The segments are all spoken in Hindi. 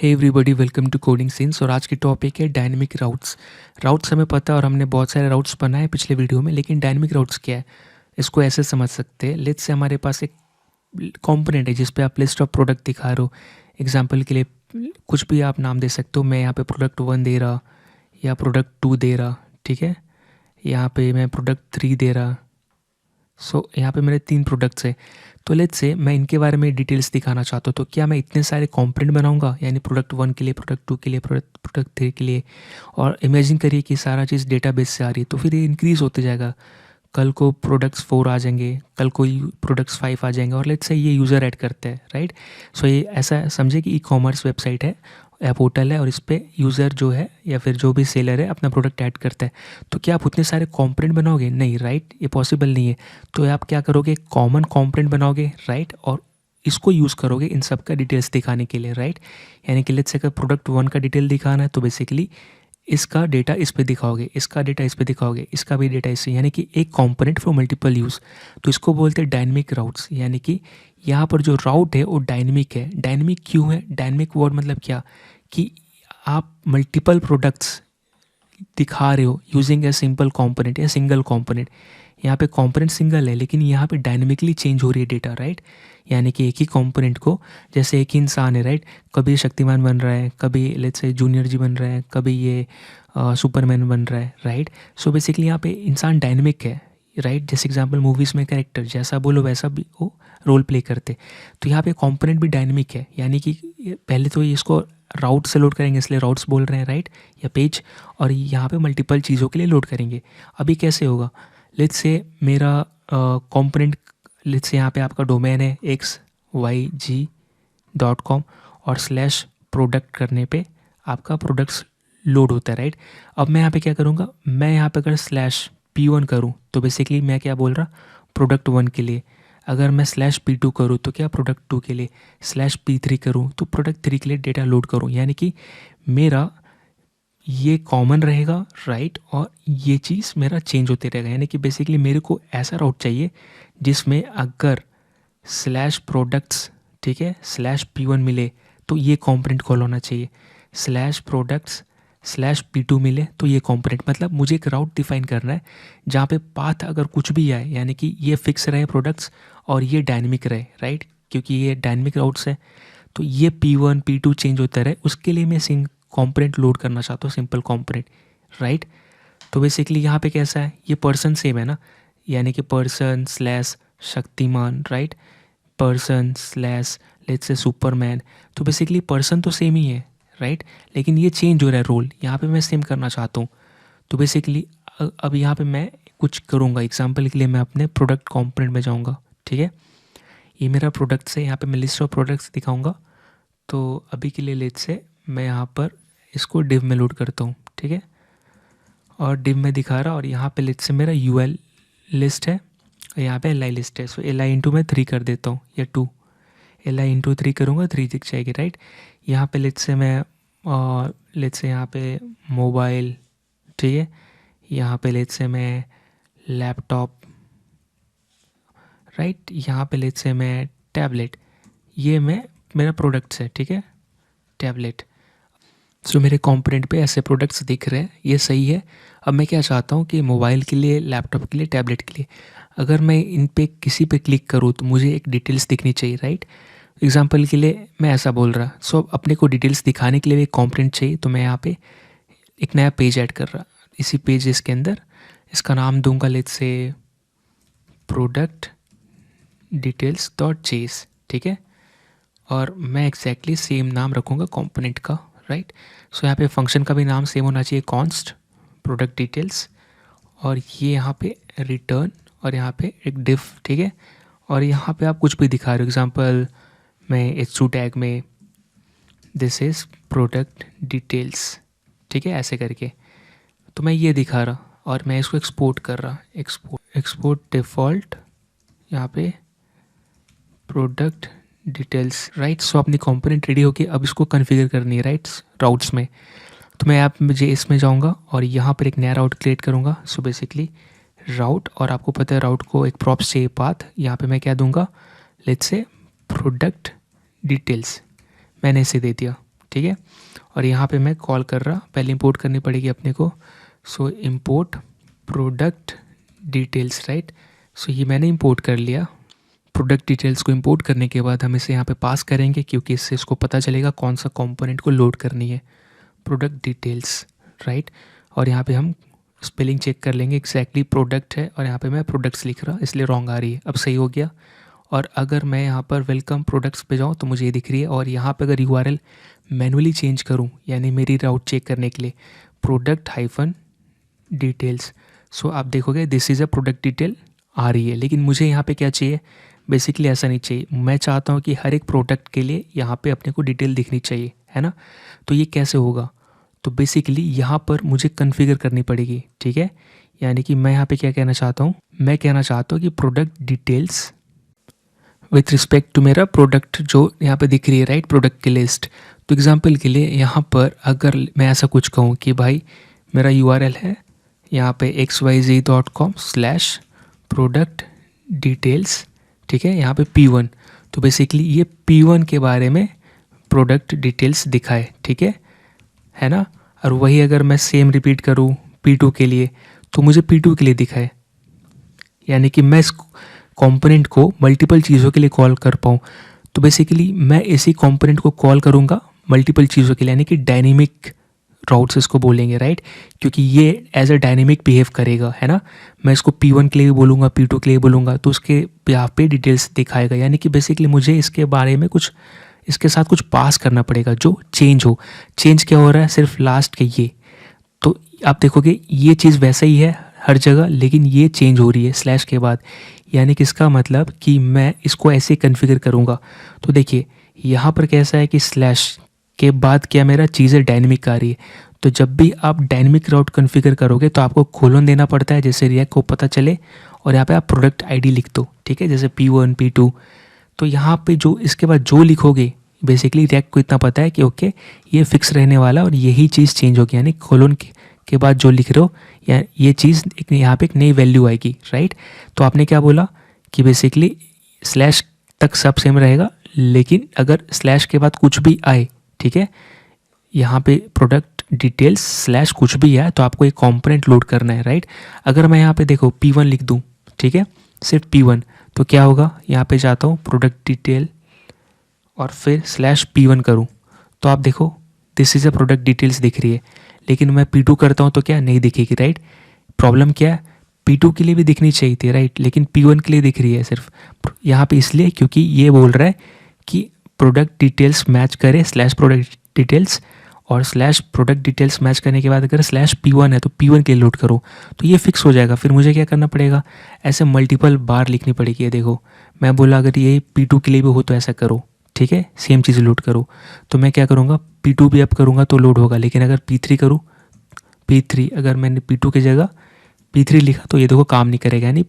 Hey everybody, welcome to coding scenes. और आज की टॉपिक है डायनेमिक राउट्स। राउट्स हमें पता है और हमने बहुत सारे राउट्स बनाए पिछले वीडियो में, लेकिन डायनेमिक राउट्स क्या है इसको ऐसे समझ सकते हैं। लेट्स से हमारे पास एक कंपोनेंट है जिस पे आप लिस्ट ऑफ प्रोडक्ट दिखा रहे हो। एग्जांपल के लिए कुछ भी आप नाम दे सकते हो। मैं यहाँ पे प्रोडक्ट 1 दे रहा या प्रोडक्ट 2 दे रहा, ठीक है। यहाँ पे मैं प्रोडक्ट 3 दे रहा। सो यहाँ पे मेरे 3 प्रोडक्ट्स है। तो लेट्स से मैं इनके बारे में डिटेल्स दिखाना चाहता हूँ। तो क्या मैं इतने सारे कंपोनेंट बनाऊंगा, यानी प्रोडक्ट 1 के लिए, प्रोडक्ट 2 के लिए, प्रोडक्ट 3 के लिए, और इमेजिन करिए कि सारा चीज़ डेटाबेस से आ रही है, तो फिर ये इंक्रीज़ होते जाएगा। कल को प्रोडक्ट्स 4 आ जाएंगे, कल को प्रोडक्ट्स 5 आ जाएंगे, और लेट्स से ये यूज़र ऐड करते हैं, राइट। सो ये ऐसा समझे कि ई कॉमर्स वेबसाइट है या पोर्टल है, और इस पर यूज़र जो है या फिर जो भी सेलर है अपना प्रोडक्ट ऐड करता है। तो क्या आप उतने सारे कॉम्पोनेंट बनाओगे? नहीं, राइट, ये पॉसिबल नहीं है। तो आप क्या करोगे? कॉमन कॉम्पोनेंट बनाओगे, राइट, और इसको यूज़ करोगे इन सब का डिटेल्स दिखाने के लिए, राइट। यानी कि लेट्स से अगर प्रोडक्ट 1 का डिटेल दिखाना है तो बेसिकली इसका डेटा इस पे दिखाओगे, इसका डेटा इस पे दिखाओगे, इसका भी डेटा इससे, यानी कि एक कंपोनेंट फॉर मल्टीपल यूज़। तो इसको बोलते हैं डायनेमिक राउट्स। यानी कि यहाँ पर जो राउट है वो डायनेमिक है। डायनेमिक क्यों है? डायनेमिक वर्ड मतलब क्या कि आप मल्टीपल प्रोडक्ट्स दिखा रहे हो यूजिंग ए सिंपल कंपोनेंट या सिंगल कंपोनेंट। यहाँ पे कंपोनेंट सिंगल है लेकिन यहाँ पे डायनेमिकली चेंज हो रही है डेटा, राइट। यानी कि एक ही कंपोनेंट को, जैसे एक ही इंसान है, राइट, कभी शक्तिमान बन रहा है, कभी लेट्स से जूनियर जी बन रहा है, कभी ये सुपरमैन बन रहा है, राइट। सो बेसिकली यहाँ पे इंसान डायनेमिक है, राइट। जैसे एग्जांपल मूवीज़ में कैरेक्टर जैसा बोलो वैसा भी वो रोल प्ले करते। तो यहाँ पे कंपोनेंट भी डायनेमिक है। यानी कि पहले तो इसको राउट से लोड करेंगे, इसलिए राउट्स बोल रहे हैं, राइट, या पेज, और यहाँ पे मल्टीपल चीज़ों के लिए लोड करेंगे। अभी कैसे होगा? लेट्स से मेरा कंपोनेंट, लेट्स से यहाँ पे आपका डोमेन है xyg.com और स्लैश प्रोडक्ट करने पे आपका प्रोडक्ट्स लोड होता है, राइट। अब मैं यहाँ पे क्या करूँगा? मैं यहाँ पे अगर स्लैश P1 करूँ तो बेसिकली मैं क्या बोल रहा? प्रोडक्ट 1 के लिए। अगर मैं स्लैश P2 करूँ तो क्या? प्रोडक्ट 2 के लिए। स्लैश P3 करूँ तो प्रोडक्ट 3 के लिए डेटा लोड करूँ। यानी कि मेरा ये कॉमन रहेगा, राइट, और ये चीज़ मेरा चेंज होते रहेगा। यानी कि बेसिकली मेरे को ऐसा राउट चाहिए जिसमें अगर स्लैश प्रोडक्ट्स, ठीक है, स्लैश P1 मिले तो ये कंपोनेंट कॉल होना चाहिए। स्लैश प्रोडक्ट्स स्लैश P2 मिले तो ये कंपोनेंट, मतलब मुझे एक राउट डिफाइन करना है जहाँ पे पाथ अगर कुछ भी आए, यानी कि ये फिक्स रहे प्रोडक्ट्स और ये डायनेमिक रहे, राइट, क्योंकि ये डायनेमिक राउट्स है। तो ये P1 P2 चेंज होता रहे, उसके लिए मैं सिंग कंपोनेंट लोड करना चाहता हूँ, सिंपल कंपोनेंट, राइट। तो बेसिकली यहाँ पे कैसा है? ये पर्सन सेम है ना, यानी कि person slash Shaktimaan, right, person slash let's say Superman. तो बेसिकली पर्सन तो सेम ही है, राइट, लेकिन ये चेंज हो रहा है रोल, यहाँ पे मैं सेम करना चाहता हूँ। तो बेसिकली अब यहाँ पे मैं कुछ करूँगा। एग्जांपल के लिए मैं अपने प्रोडक्ट कंपोनेंट में जाऊँगा, ठीक है। ये मेरा प्रोडक्ट्स है, यहाँ पे मैं लिस्ट ऑफ प्रोडक्ट्स दिखाऊँगा। तो अभी के लिए लेट्स से मैं यहाँ पर इसको डिव में लोड करता हूँ, ठीक है, और डिव में दिखा रहा, और यहाँ पे लेट्स से मेरा UL लिस्ट है और यहाँ पे LI लिस्ट है। सो LI इंटू मैं 3 कर देता हूँ, या 2, LI इंटू 3 करूँगा, 3 दिख जाएगी, राइट। यहाँ पे लेट्स से मैं लेट्स से यहाँ पे मोबाइल, ठीक है, यहाँ पे लेट्स से मैं लैपटॉप, राइट, यहाँ पे लेट्स से मैं टैबलेट। ये मेरा प्रोडक्ट्स है, ठीक है, टैबलेट। सो मेरे कंपोनेंट पे ऐसे प्रोडक्ट्स दिख रहे हैं, ये सही है। अब मैं क्या चाहता हूँ कि मोबाइल के लिए, लैपटॉप के लिए, टैबलेट के लिए अगर मैं इन पे किसी पे क्लिक करूँ तो मुझे एक डिटेल्स दिखनी चाहिए, राइट। एग्जांपल के लिए मैं ऐसा बोल रहा। सो अपने को डिटेल्स दिखाने के लिए भी एक कंपोनेंट चाहिए, तो मैं यहाँ पे एक नया पेज ऐड कर रहा। इसी पेज इसके अंदर इसका नाम दूंगा let's say product details dot जेस, ठीक है, और मैं एग्जैक्टली सेम नाम रखूँगा कंपोनेंट का, राइट। सो यहाँ पे फंक्शन का भी नाम सेम होना चाहिए, कॉन्स्ट प्रोडक्ट डिटेल्स, और ये यहाँ पे रिटर्न, और यहाँ पे एक डिफ, ठीक है। और यहाँ पे आप कुछ भी दिखा रहे हो। एग्जांपल मैं H2 टैग में दिस इज़ प्रोडक्ट डिटेल्स, ठीक है, ऐसे करके तो मैं ये दिखा रहा और मैं इसको एक्सपोर्ट कर रहा। एक्सपोर्ट डिफ़ॉल्ट यहाँ पे प्रोडक्ट डिटेल्स, राइट। सो अपनी कंपोनेंट रेडी होके अब इसको कॉन्फ़िगर करनी है, राइट, राउट्स में। तो मैं आप मुझे इसमें जाऊँगा और यहाँ पर एक नया राउट क्रिएट करूँगा। सो बेसिकली राउट, और आपको पता है राउट को एक प्रॉप्स चाहिए, पाथ। यहाँ पे मैं क्या दूंगा? लेट्स से प्रोडक्ट डिटेल्स, मैंने इसे दे दिया, ठीक है। और यहाँ पे मैं कॉल कर रहा, पहले इंपोर्ट करनी पड़ेगी अपने को। सो इंपोर्ट प्रोडक्ट डिटेल्स, राइट। सो ये मैंने इंपोर्ट कर लिया। प्रोडक्ट डिटेल्स को इंपोर्ट करने के बाद हम इसे यहाँ पे पास करेंगे, क्योंकि इससे इसको पता चलेगा कौन सा कंपोनेंट को लोड करनी है, प्रोडक्ट डिटेल्स, राइट। और यहाँ पे हम स्पेलिंग चेक कर लेंगे, एग्जैक्टली प्रोडक्ट है और यहाँ पे मैं प्रोडक्ट्स लिख रहा, इसलिए रॉन्ग आ रही है। अब सही हो गया। और अगर मैं यहाँ पर वेलकम प्रोडक्ट्स पे जाऊँ तो मुझे ये दिख रही है। और यहाँ पे अगर यूआरएल मैनुअली चेंज करूँ, यानी मेरी राउट चेक करने के लिए, प्रोडक्ट हाइफन डिटेल्स, सो आप देखोगे this is a product detail आ रही है। लेकिन मुझे यहाँ पे क्या चाहिए, बेसिकली ऐसा नहीं चाहिए। मैं चाहता हूँ कि हर एक प्रोडक्ट के लिए यहाँ पे अपने को डिटेल दिखनी चाहिए, है ना। तो ये कैसे होगा, तो बेसिकली यहाँ पर मुझे कॉन्फ़िगर करनी पड़ेगी, ठीक है। यानी कि मैं यहाँ पे क्या कहना चाहता हूँ, मैं कहना चाहता हूँ कि product details with respect to मेरा प्रोडक्ट जो यहाँ पे दिख रही है, राइट, प्रोडक्ट की लिस्ट। तो एग्जांपल के लिए यहाँ पर अगर मैं ऐसा कुछ कहूँ कि भाई मेरा यूआरएल है यहाँ पे xyz.com/प्रोडक्ट डिटेल्स, ठीक है, यहाँ पे P1, तो बेसिकली ये P1 के बारे में प्रोडक्ट डिटेल्स दिखाए, ठीक है ना। और वही अगर मैं सेम रिपीट करूँ P2 के लिए तो मुझे P2 के लिए दिखाए, यानी कि मैं इस कंपोनेंट को मल्टीपल चीज़ों के लिए कॉल कर पाऊँ। तो बेसिकली मैं इसी कंपोनेंट को कॉल करूँगा मल्टीपल चीज़ों के लिए, यानी कि डायनेमिक राउट्स इसको बोलेंगे, राइट, क्योंकि ये एज अ डायनेमिक बिहेव करेगा, है ना। मैं इसको P1 के लिए भी बोलूँगा, P2 के लिए बोलूँगा, तो उसके यहाँ पे डिटेल्स दिखाएगा। यानी कि बेसिकली मुझे इसके बारे में कुछ, इसके साथ कुछ पास करना पड़ेगा जो चेंज हो। चेंज क्या हो रहा है, सिर्फ लास्ट के ये, तो आप देखोगे ये चीज़ वैसा ही है हर जगह, लेकिन ये चेंज हो रही है स्लैश के बाद। यानी कि इसका मतलब कि मैं इसको ऐसे कॉन्फ़िगर करूँगा। तो देखिए यहाँ पर कैसा है कि स्लैश के बाद क्या मेरा चीज़ें डायनेमिक आ रही है। तो जब भी आप डायनेमिक राउट कॉन्फ़िगर करोगे तो आपको कोलन देना पड़ता है, जैसे रिएक्ट को पता चले, और यहाँ पे आप प्रोडक्ट आईडी लिख दो, ठीक है, जैसे P1 P2। तो यहाँ पे जो इसके बाद जो लिखोगे, बेसिकली रिएक्ट को इतना पता है कि ओके ये फिक्स रहने वाला और यही चीज़ चेंज होगी, यानी कोलन के बाद जो लिख रहे हो या ये चीज़ एक यहाँ पे एक नई वैल्यू आएगी, राइट। तो आपने क्या बोला कि बेसिकली स्लैश तक सब सेम रहेगा, लेकिन अगर स्लैश के बाद कुछ भी आए, ठीक है, यहाँ पे प्रोडक्ट डिटेल्स स्लैश कुछ भी है तो आपको एक कंपोनेंट लोड करना है, राइट। अगर मैं यहाँ पे देखो P1 लिख दूँ, ठीक है, सिर्फ P1, तो क्या होगा, यहाँ पे जाता हूँ प्रोडक्ट डिटेल और फिर स्लैश P1 करूँ, तो आप देखो this is a product details दिख रही है। लेकिन मैं P2 करता हूँ तो क्या नहीं दिखेगी, राइट। प्रॉब्लम क्या है, P2 के लिए भी दिखनी चाहिए थी, राइट, लेकिन P1 के लिए दिख रही है सिर्फ यहाँ पे, इसलिए क्योंकि ये बोल रहा है कि प्रोडक्ट डिटेल्स मैच करे स्लैश प्रोडक्ट डिटेल्स, और स्लैश प्रोडक्ट डिटेल्स मैच करने के बाद अगर स्लैश P1 है तो P1 के लिए लोड करो, तो ये फिक्स हो जाएगा। फिर मुझे क्या करना पड़ेगा, ऐसे मल्टीपल बार लिखनी पड़ेगी। ये देखो मैं बोला अगर ये P2 के लिए भी हो तो ऐसा करो, ठीक है, सेम चीज़ लोड करो। तो मैं क्या करूँगा, P2 भी अप करूँगा तो लोड होगा, लेकिन अगर P3 करूँ, P3 अगर मैंने P2 की जगह P3 लिखा तो ये देखो काम नहीं करेगा। यानी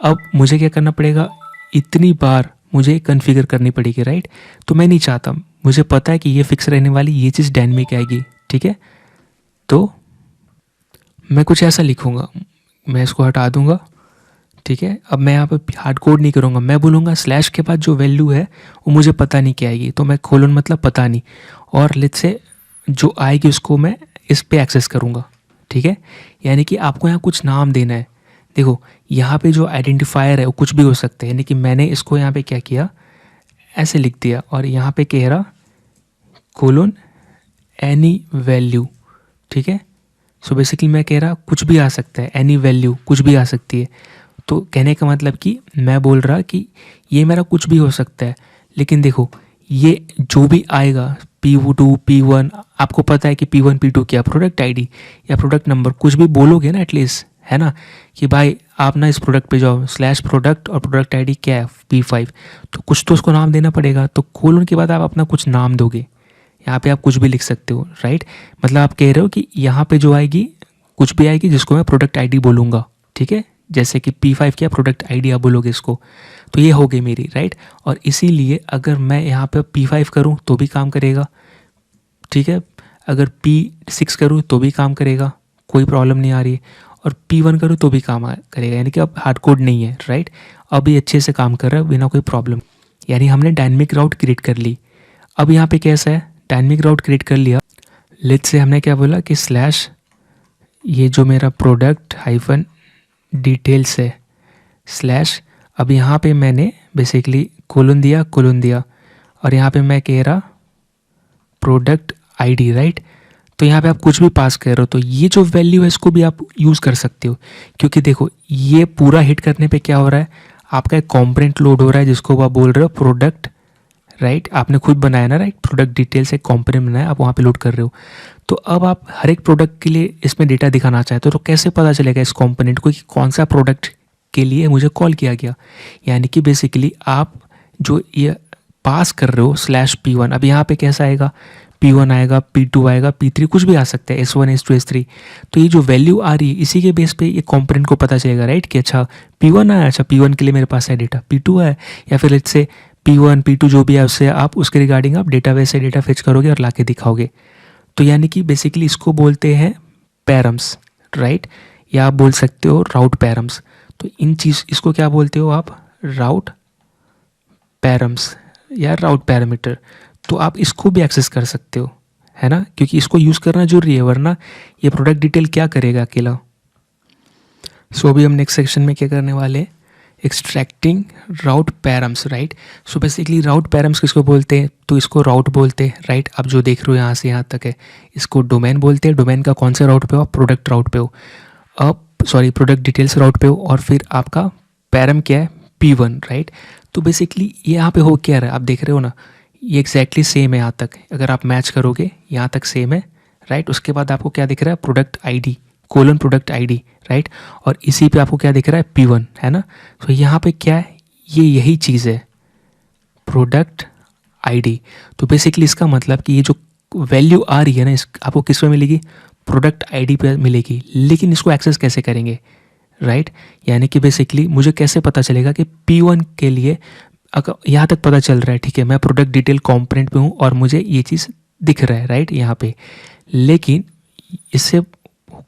अब मुझे क्या करना पड़ेगा, इतनी बार मुझे कॉन्फ़िगर करनी पड़ेगी, राइट। तो मैं नहीं चाहता, मुझे पता है कि ये फिक्स रहने वाली ये चीज़ डायनेमिक आएगी, ठीक है। तो मैं कुछ ऐसा लिखूँगा, मैं इसको हटा दूँगा, ठीक है। अब मैं यहाँ पे हार्ड कोड नहीं करूँगा, मैं बोलूँगा स्लैश के बाद जो वैल्यू है वो मुझे पता नहीं क्या आएगी, तो मैं कोलन मतलब पता नहीं, और लेट्स से जो आएगी उसको मैं इस पे एक्सेस करूँगा, ठीक है। यानी कि आपको यहाँ कुछ नाम देना है। देखो यहाँ पे जो आइडेंटिफायर है वो कुछ भी हो सकता है, यानी कि मैंने इसको यहाँ पे क्या किया, ऐसे लिख दिया, और यहाँ पे कह रहा कोलन एनी वैल्यू, ठीक है। सो बेसिकली मैं कह रहा कुछ भी आ सकता है, एनी वैल्यू कुछ भी आ सकती है। तो कहने का मतलब कि मैं बोल रहा कि ये मेरा कुछ भी हो सकता है, लेकिन देखो ये जो भी आएगा P2 P1, आपको पता है कि P1 P2 क्या, प्रोडक्ट आईडी या प्रोडक्ट नंबर कुछ भी बोलोगे ना एटलीस्ट, है ना, कि भाई आप ना इस प्रोडक्ट पे जाओ स्लैश प्रोडक्ट और प्रोडक्ट आईडी क्या है P5, तो कुछ तो उसको नाम देना पड़ेगा। तो कोलन के बाद आप अपना कुछ नाम दोगे, यहाँ पे आप कुछ भी लिख सकते हो, राइट। मतलब आप कह रहे हो कि यहाँ पे जो आएगी कुछ भी आएगी जिसको मैं प्रोडक्ट आईडी बोलूँगा, ठीक है, जैसे कि P5 क्या प्रोडक्ट आईडी आप बोलोगे इसको, तो ये हो गई मेरी, राइट। और इसीलिए अगर मैं यहाँ पे P5 करूँ तो भी काम करेगा, ठीक है, अगर P6 करूँ तो भी काम करेगा, कोई प्रॉब्लम नहीं आ रही है, और P1 करूँ तो भी काम करेगा, यानी कि अब हार्ड कोड नहीं है, राइट। अब ये अच्छे से काम कर रहा है बिना कोई प्रॉब्लम, यानी हमने डायनेमिक राउट क्रिएट कर ली। अब यहाँ पे कैसा है, डायनेमिक राउट क्रिएट कर लिया। लेट्स से हमने क्या बोला कि स्लैश ये जो मेरा प्रोडक्ट हाइफन डिटेल्स है स्लैश, अब यहाँ पे मैंने बेसिकली कोलन दिया और यहाँ पे मैं कह रहा प्रोडक्ट आईडी, राइट। तो यहाँ पे आप कुछ भी पास कर रहे हो तो ये जो वैल्यू है इसको भी आप यूज़ कर सकते हो, क्योंकि देखो ये पूरा हिट करने पे क्या हो रहा है, आपका एक कॉम्पोनेंट लोड हो रहा है जिसको आप बोल रहे हो प्रोडक्ट, राइट। आपने खुद बनाया ना, राइट, प्रोडक्ट डिटेल से एक कॉम्पोनेंट बनाया, आप वहाँ पे लोड कर रहे हो। तो अब आप हर एक प्रोडक्ट के लिए इसमें डेटा दिखाना चाहते हो तो कैसे पता चलेगा इस कॉम्पोनेंट को कि कौन सा प्रोडक्ट के लिए मुझे कॉल किया गया। यानी कि बेसिकली आप जो ये पास कर रहे हो स्लैश P1, अब यहाँ पे कैसा आएगा, P1 आएगा, P2 आएगा, P3 कुछ भी आ सकता है, S1 S2 S3। तो ये जो वैल्यू आ रही है इसी के बेस पे ये कॉम्पोनेंट को पता चलेगा, राइट, कि अच्छा P1 आया, अच्छा P1 के लिए मेरे पास है डेटा, P2 है, या फिर लेट्स से P1 P2 जो भी है उससे आप उसके रिगार्डिंग आप डेटाबेस से डेटा फेच करोगे और लाके दिखाओगे। तो यानी कि बेसिकली इसको बोलते हैं पैरम्स, राइट, या आप बोल सकते हो राउट पैरम्स। तो इसको क्या बोलते हो आप, राउट पैरम्स या राउट पैरामीटर। तो आप इसको भी एक्सेस कर सकते हो, है ना, क्योंकि इसको यूज़ करना जरूरी है, वरना ये प्रोडक्ट डिटेल क्या करेगा अकेला। सो अभी हम नेक्स्ट सेक्शन में क्या करने वाले हैं, एक्सट्रैक्टिंग राउट पैरम्स, राइट। सो बेसिकली राउट पैरम्स किसको बोलते हैं, तो इसको राउट बोलते हैं, राइट। आप जो देख रहे हो यहाँ से यहाँ तक है इसको डोमेन बोलते हैं। डोमेन का कौन से राउट पे हो, प्रोडक्ट राउट पे हो, अब सॉरी प्रोडक्ट डिटेल्स राउट पे हो, और फिर आपका पैरम क्या है, P1, राइट। तो बेसिकली ये यहाँ पे हो क्या रहा है, आप देख रहे हो ना, ये एग्जैक्टली सेम है यहाँ तक, अगर आप मैच करोगे यहाँ तक सेम है, राइट। उसके बाद आपको क्या दिख रहा है, product ID colon product ID, right, और इसी पे आपको क्या दिख रहा है, P1, है ना। तो यहाँ पे क्या है, ये यही चीज़ है प्रोडक्ट आईडी। तो बेसिकली इसका मतलब कि ये जो वैल्यू आ रही है ना आपको किस पे मिलेगी, प्रोडक्ट आईडी पे मिलेगी। लेकिन इसको एक्सेस कैसे करेंगे, राइट, यानी कि बेसिकली मुझे कैसे पता चलेगा कि P1 के लिए, अगर यहाँ तक पता चल रहा है, ठीक है, मैं प्रोडक्ट डिटेल कॉम्पोनेंट पे हूँ और मुझे ये चीज़ दिख रहा है, राइट, यहाँ पे, लेकिन इससे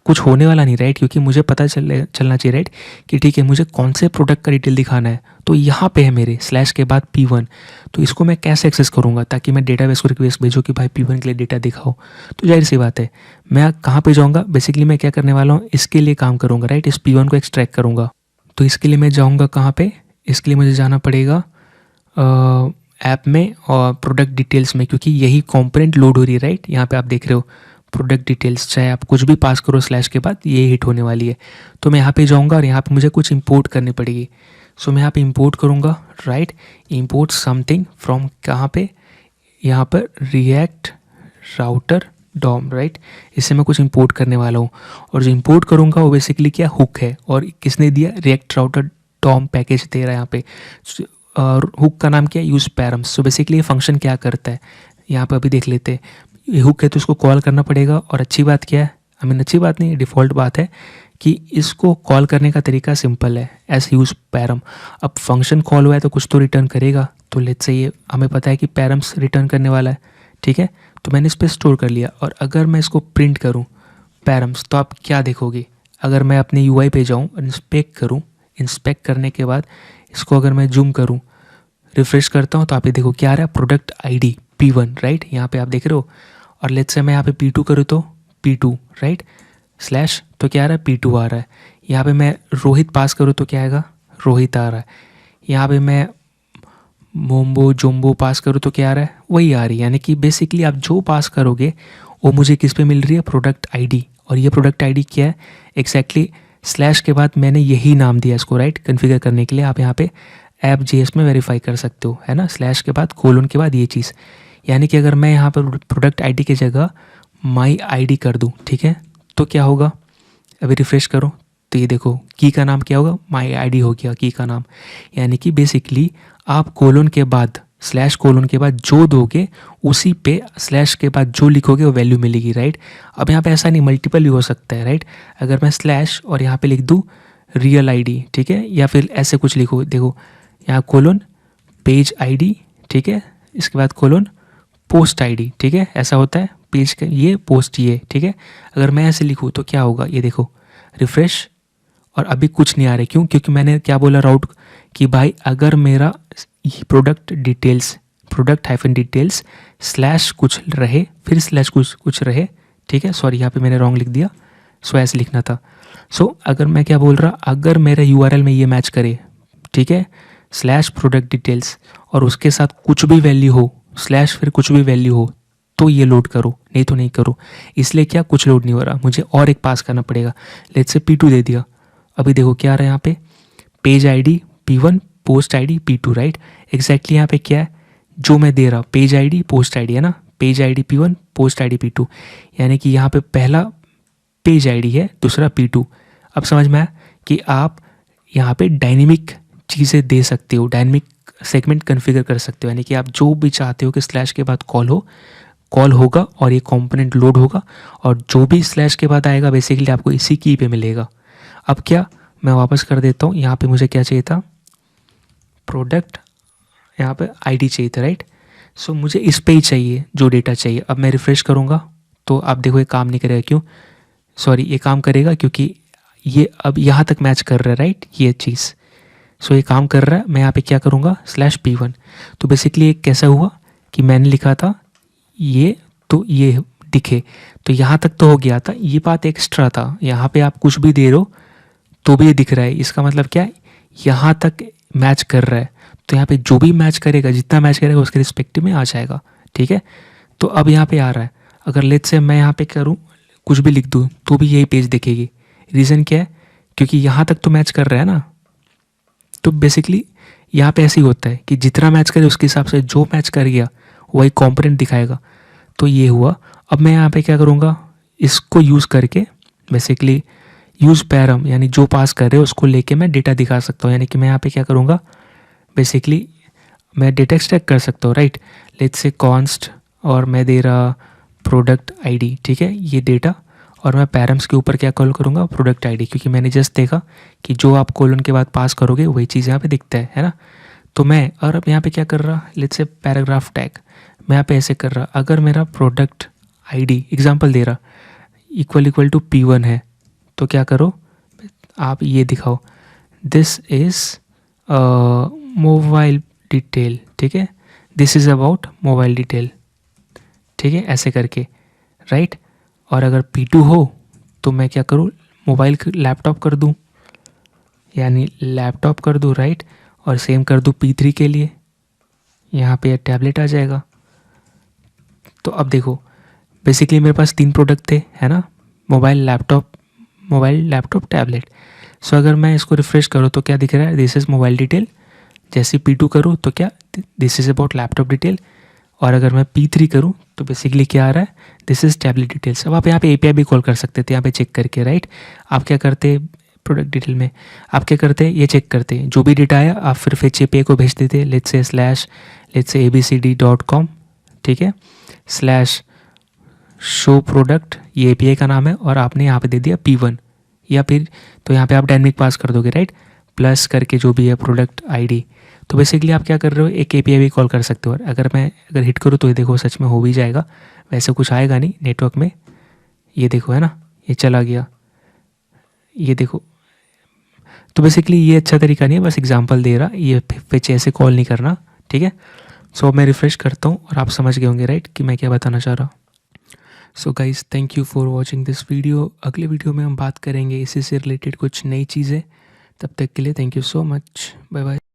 कुछ होने वाला नहीं, राइट, क्योंकि मुझे पता चलना चाहिए, राइट, कि ठीक है मुझे कौन से प्रोडक्ट का डिटेल दिखाना है। तो यहाँ पे है मेरे स्लैश के बाद P1, तो इसको मैं कैसे एक्सेस करूँगा ताकि मैं डेटाबेस को रिक्वेस्ट भेजूँ कि भाई P1 के लिए डेटा दिखाओ। तो जाहिर सी बात है मैं कहाँ पे जाऊँगा, बेसिकली मैं क्या करने वाला हूँ, इसके लिए काम करूँगा, राइट, इस P1 को एक्सट्रैक्ट करूँगा। तो इसके लिए मैं जाऊँगा कहाँ पे, इसके लिए मुझे जाना पड़ेगा ऐप में और प्रोडक्ट डिटेल्स में, क्योंकि यही कॉम्पोनेंट लोड हो रही है, राइट। यहाँ पे आप देख रहे हो प्रोडक्ट डिटेल्स, चाहे आप कुछ भी पास करो स्लैश के बाद ये हिट होने वाली है। तो मैं यहाँ पे जाऊँगा और यहाँ पे मुझे कुछ इंपोर्ट करनी पड़ेगी। सो मैं यहाँ पे इंपोर्ट करूँगा, राइट, इंपोर्ट समथिंग फ्रॉम कहाँ पे, यहाँ पर रिएक्ट राउटर डॉम, राइट, इससे मैं कुछ इंपोर्ट करने वाला हूँ। और जो इंपोर्ट करूँगा वो बेसिकली क्या, हुक है, और किसने दिया, रिएक्ट राउटर डॉम पैकेज दे रहा है यहाँ पे। और हुक का नाम क्या है, यूज पैरम्स। सो बेसिकली ये फंक्शन क्या करता है यहाँ पे अभी देख लेते हैं। ये हुक है तो इसको कॉल करना पड़ेगा, और अच्छी बात क्या है, आई मीन अच्छी बात नहीं, डिफ़ॉल्ट बात है कि इसको कॉल करने का तरीका सिंपल है, एस यूज पैरम। अब फंक्शन कॉल हुआ है तो कुछ तो रिटर्न करेगा, तो लेट्स से ये हमें पता है कि पैरम्स रिटर्न करने वाला है, ठीक है। तो मैंने इस पर स्टोर कर लिया, और अगर मैं इसको प्रिंट करूँ पैरम्स तो आप क्या देखोगे, अगर मैं अपने यूआई पे जाऊँ, इंस्पेक्ट करूँ, इंस्पेक्ट करने के बाद इसको अगर मैं जूम करूँ, रिफ्रेश करता हूँ, तो आप ये देखो क्या आ रहा है, प्रोडक्ट आईडी P1, राइट, यहाँ पे आप देख रहे हो। और लेट्स से मैं यहाँ पे P2 करूँ तो P2, राइट, स्लैश, तो क्या आ रहा है, P2 आ रहा है। यहाँ पे मैं रोहित पास करूँ तो क्या आएगा, रोहित आ रहा है। यहाँ पे मैं मोम्बो जोम्बो पास करूँ तो क्या आ रहा है, वही आ रही है। यानी कि बेसिकली आप जो पास करोगे वो मुझे किस पे मिल रही है, प्रोडक्ट आईडी। और ये प्रोडक्ट आईडी क्या है, एक्जैक्टली स्लैश के बाद मैंने यही नाम दिया इसको, राइट, कन्फिगर करने के लिए। आप यहाँ पे ऐप JS में वेरीफाई कर सकते हो, है ना, स्लैश के बाद कोलन के बाद ये चीज़। यानी कि अगर मैं यहाँ पर प्रोडक्ट आईडी की जगह माई आईडी कर दूँ, ठीक है, तो क्या होगा, अभी रिफ्रेश करो तो ये देखो की का नाम क्या होगा, माई आईडी हो गया की का नाम। यानी कि बेसिकली आप कोलन के बाद स्लैश कोलन के बाद जो दोगे उसी पे स्लैश के बाद जो लिखोगे वो वैल्यू मिलेगी, राइट। अब यहाँ पे ऐसा नहीं, मल्टीपल भी हो सकता है, राइट। अगर मैं स्लैश और यहाँ पे लिख दूँ रियल आईडी, ठीक है, या फिर ऐसे कुछ लिखो, देखो यहाँ कोलन पेज आईडी, ठीक है, इसके बाद कोलन पोस्ट आईडी, ठीक है, ऐसा होता है, पेज का ये, पोस्ट ये, ठीक है। अगर मैं ऐसे लिखूँ तो क्या होगा, ये देखो रिफ्रेश, और अभी कुछ नहीं आ रहा है, क्यों, क्योंकि मैंने क्या बोला राउट कि भाई अगर मेरा product details product hyphen details slash कुछ रहे, फिर स्लैश कुछ रहे, ठीक है। सॉरी यहाँ पे मैंने रॉन्ग लिख दिया, सो ऐसे लिखना था। सो अगर मैं क्या बोल रहा, अगर मेरे यूआरएल में ये मैच करे, ठीक है, स्लैश प्रोडक्ट डिटेल्स और उसके साथ कुछ भी वैल्यू हो, स्लैश फिर कुछ भी वैल्यू हो, तो ये लोड करो, नहीं तो नहीं करो। इसलिए क्या कुछ लोड नहीं हो रहा, मुझे और एक पास करना पड़ेगा। लेट्स से P2 दे दिया। अभी देखो क्या आ रहा है यहाँ पे, page ID P1 post ID P2, right. Exactly यहाँ पे क्या है जो मैं दे रहा, पेज आईडी पोस्ट आईडी है ना, page ID P1 post ID P2, यानी कि यहाँ पे पहला पेज आईडी है, दूसरा P2। अब समझ में आया कि आप यहाँ पे डायनेमिक चीज़ें दे सकते हो, डायनेमिक सेगमेंट कॉन्फ़िगर कर सकते हो, यानी कि आप जो भी चाहते हो कि स्लैश के बाद कॉल होगा और ये कंपोनेंट लोड होगा, और जो भी स्लैश के बाद आएगा बेसिकली आपको इसी की पे मिलेगा। अब क्या मैं वापस कर देता हूँ, यहाँ पे मुझे क्या चाहिए था, प्रोडक्ट, यहाँ पे आईडी चाहिए था, राइट। सो मुझे इस पे ही चाहिए जो डेटा चाहिए। अब मैं रिफ्रेश करूँगा तो आप देखो ये काम नहीं करेगा, क्यों, सॉरी ये काम करेगा क्योंकि ये अब यहाँ तक मैच कर रहा है, राइट, ये चीज़। सो ये काम कर रहा है। मैं यहाँ पे क्या करूँगा, स्लैश P1। तो बेसिकली एक कैसा हुआ कि मैंने लिखा था ये, तो ये दिखे, तो यहाँ तक तो हो गया था, ये बात एक्स्ट्रा था। यहाँ पे आप कुछ भी दे रहे हो तो भी ये दिख रहा है, इसका मतलब क्या है, यहाँ तक मैच कर रहा है। तो यहाँ पे जो भी मैच करेगा, जितना मैच करेगा उसके रिस्पेक्टिव में आ जाएगा, ठीक है। तो अब यहाँ पे आ रहा है, अगर लेट्स से मैं यहाँ पे करूँ कुछ भी लिख दूँ तो भी यही पेज दिखेगी। रीज़न क्या है, क्योंकि यहाँ तक तो मैच कर रहा है ना। तो बेसिकली यहाँ पे ऐसे ही होता है कि जितना मैच करे उसके हिसाब से जो मैच कर गया वही कंपोनेंट दिखाएगा। तो ये हुआ। अब मैं यहाँ पे क्या करूँगा, इसको यूज़ करके बेसिकली यूज़ पैरम, यानी जो पास कर रहे हो उसको लेके मैं डेटा दिखा सकता हूँ। यानी कि मैं यहाँ पे क्या करूँगा, बेसिकली मैं डेटा एक्सट्रैक्ट कर सकता हूँ, राइट। लेट्स से कॉन्स्ट, और मैं दे रहा प्रोडक्ट आईडी, ठीक है, ये डेटा, और मैं पैरम्स के ऊपर क्या कॉल करूँगा, प्रोडक्ट आईडी, क्योंकि मैंने जस्ट देखा कि जो आप कोलन के बाद पास करोगे वही चीज़ यहाँ पे दिखता है ना। तो मैं, और अब यहाँ पे क्या कर रहा, लेट्स से पैराग्राफ टैग, मैं यहाँ पे ऐसे कर रहा, अगर मेरा प्रोडक्ट आईडी एग्जांपल दे रहा इक्वल टू P1 है, तो क्या करो आप ये दिखाओ, दिस इज़ मोबाइल डिटेल, ठीक है, this is about mobile detail, ठीक है, ऐसे करके, राइट। और अगर P2 हो तो मैं क्या करूँ, मोबाइल लैपटॉप कर दूँ, यानी लैपटॉप कर दूँ, राइट। और सेम कर दूँ P3 के लिए, यहाँ पे टैबलेट आ जाएगा। तो अब देखो बेसिकली मेरे पास 3 प्रोडक्ट थे, है ना, मोबाइल लैपटॉप टैबलेट। सो अगर मैं इसको रिफ्रेश करूँ तो क्या दिख रहा है, दिस इज़ मोबाइल डिटेल। जैसे P2 करूँ तो क्या, this is about laptop detail. और अगर मैं P3 करूँ तो बेसिकली क्या आ रहा है, दिस इज़ टैबलेट डिटेल्स। अब आप यहाँ पे API भी कॉल कर सकते थे यहाँ पे चेक करके, राइट। आप क्या करते, प्रोडक्ट डिटेल में आप क्या करते, ये चेक करते, जो भी डेटा आया आप फिर फेच API को भेज देते, लेट्स से abcd.com, ठीक है, स्लैश शो प्रोडक्ट, ये API का नाम है, और आपने यहाँ पे दे दिया P1, या फिर तो यहाँ पे आप डायनेमिक पास कर दोगे, राइट, प्लस करके जो भी है प्रोडक्ट आईडी। तो बेसिकली आप क्या कर रहे हो, एक API भी कॉल कर सकते हो। और अगर हिट करूँ तो ये देखो सच में हो भी जाएगा, वैसे कुछ आएगा नहीं नेटवर्क में, ये देखो है ना, ये चला गया, ये देखो। तो बेसिकली ये अच्छा तरीका नहीं है, बस एग्जांपल दे रहा, ये फिर ऐसे कॉल नहीं करना, ठीक है। सो मैं रिफ्रेश करता हूँ और आप समझ गए होंगे, राइट, कि मैं क्या बताना चाह रहा हूँ। So guys thank you for watching this video. अगले वीडियो में हम बात करेंगे इसी से रिलेटेड कुछ नई चीज़ें। तब तक के लिए thank you so much, bye bye.